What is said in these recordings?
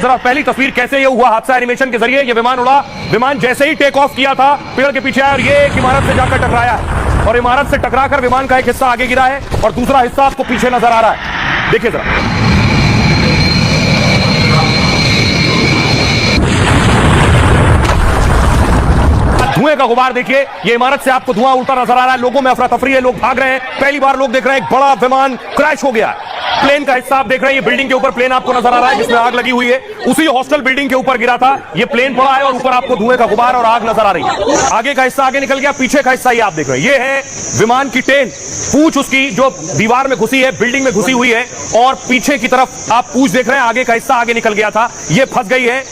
जरा पहली तस्वीर कैसे ये हुआ हादसा एनिमेशन के जरिए। ये विमान उड़ा, विमान जैसे ही टेक ऑफ किया था पेड़ के पीछे आया और ये एक इमारत से जाकर टकराया है और इमारत से टकराकर विमान का एक हिस्सा आगे गिरा है और दूसरा हिस्सा आपको पीछे नजर आ रहा है। देखिए जरा, धुएं का गुबार देखिए, ये इमारत से आपको धुआं उड़ता नजर आ रहा है। लोगों में अफरा तफरी है, लोग भाग रहे हैं। पहली बार लोग देख रहे हैं एक बड़ा विमान क्रैश हो गया। प्लेन का हिस्सा आप देख रहे हैं, ये बिल्डिंग के ऊपर प्लेन आपको नजर आ रहा है जिसमें आग लगी हुई है। उसी हॉस्टल बिल्डिंग के ऊपर गिरा था, ये प्लेन पड़ा है और ऊपर आपको धुएं का गुबार और आग नजर आ रही है। आगे का हिस्सा आगे निकल गया, पीछे का हिस्सा ये आप देख रहे हैं, ये है विमान की टेल, पूंछ उसकी जो दीवार में घुसी है, बिल्डिंग में घुसी हुई है और पीछे की तरफ आप पूंछ देख रहे हैं। आगे का हिस्सा आगे निकल गया था, ये फंस गई है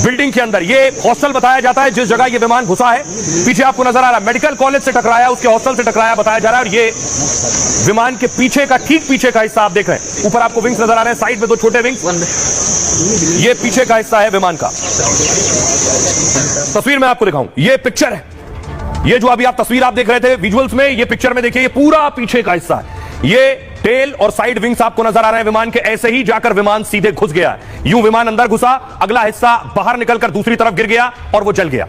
बिल्डिंग के अंदर। ये हॉस्टल बताया जाता है जिस जगह ये विमान घुसा है। पीछे आपको नजर आ रहा है मेडिकल कॉलेज से टकराया, उसके हॉस्टल से टकराया बताया जा रहा है। और ये विमान के पीछे का, ठीक पीछे का हिस्सा आप देख रहे हैं। ऊपर आपको विंग्स नजर आ रहे हैं, साइड में दो छोटे विंग्स, ये पीछे का हिस्सा है विमान का। तस्वीर में आपको दिखाऊं, ये पिक्चर है, ये जो अभी आप तस्वीर आप देख रहे थे विजुअल्स में, ये पिक्चर में देखिए, ये पूरा पीछे का हिस्सा है। ये टेल और साइड विंग्स आपको नजर आ रहे हैं विमान के। ऐसे ही जाकर विमान सीधे घुस गया, यूं विमान अंदर घुसा, अगला हिस्सा बाहर निकलकर दूसरी तरफ गिर गया और वो जल गया।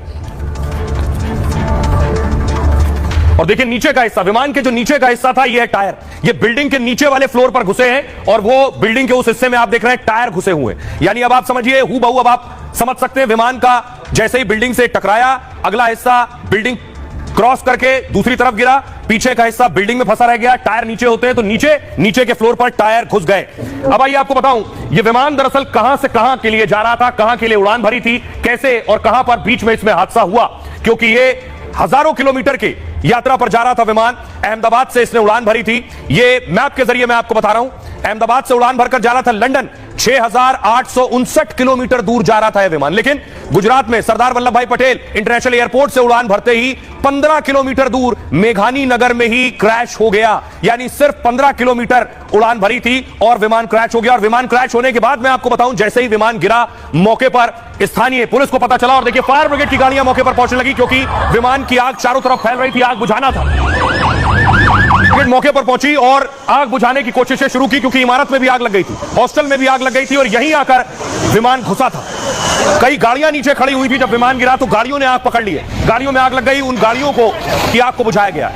और देखिए नीचे का हिस्सा, विमान के जो नीचे का हिस्सा था, ये है टायर। ये बिल्डिंग के नीचे वाले फ्लोर पर घुसे हैं और वो बिल्डिंग के उस हिस्से में आप देख रहे हैं टायर घुसे हुए हैं। यानी अब आप समझिए, हूबहू अब आप समझ सकते हैं विमान का जैसे ही बिल्डिंग से टकराया, अगला हिस्सा बिल्डिंग क्रॉस करके दूसरी तरफ गिरा, पीछे का हिस्सा बिल्डिंग में फंसा रह गया। टायर नीचे होते हैं तो नीचे के फ्लोर पर टायर घुस गए। अब आइए आपको बताऊं, ये विमान दरअसल कहां से कहां के लिए जा रहा था, कहां के लिए उड़ान भरी थी, कैसे और कहां पर बीच में इसमें हादसा हुआ। क्योंकि ये हजारों किलोमीटर की यात्रा पर जा रहा था विमान, अहमदाबाद से इसने उड़ान भरी थी। ये मैप के जरिए मैं आपको बता रहा हूं, अहमदाबाद से उड़ान भरकर जा रहा था लंदन। 6,859 किलोमीटर दूर जा रहा था यह विमान, लेकिन गुजरात में सरदार वल्लभ भाई पटेल इंटरनेशनल एयरपोर्ट से उड़ान भरते ही 15 किलोमीटर दूर मेघानी नगर में ही क्रैश हो गया। यानी सिर्फ 15 किलोमीटर उड़ान भरी थी और विमान क्रैश हो गया। और विमान क्रैश होने के बाद मैं आपको बताऊं, जैसे ही विमान गिरा, मौके पर स्थानीय पुलिस को पता चला और देखिए फायर ब्रिगेड की गाड़ियां मौके पर पहुंचने लगी, क्योंकि विमान की आग चारों तरफ फैल रही थी, आग बुझाना था। मौके पर पहुंची और आग बुझाने की कोशिशें शुरू की, क्योंकि इमारत में भी आग लग गई थी, हॉस्टल में भी आग लग गई थी और यहीं आकर विमान घुसा था। कई गाड़ियां नीचे खड़ी हुई थी, जब विमान गिरा तो गाड़ियों ने आग पकड़ ली है, गाड़ियों में आग लग गई, उन गाड़ियों को की आग को बुझाया गया।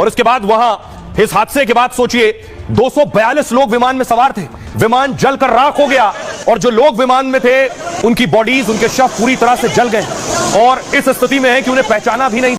और इसके बाद वहां इस हादसे के बाद सोचिए 242 लोग विमान में सवार थे, विमान जलकर राख हो गया और जो लोग विमान में थे उनकी बॉडीज, उनके शव पूरी तरह से जल गए और इस स्थिति में है कि उन्हें पहचाना भी नहीं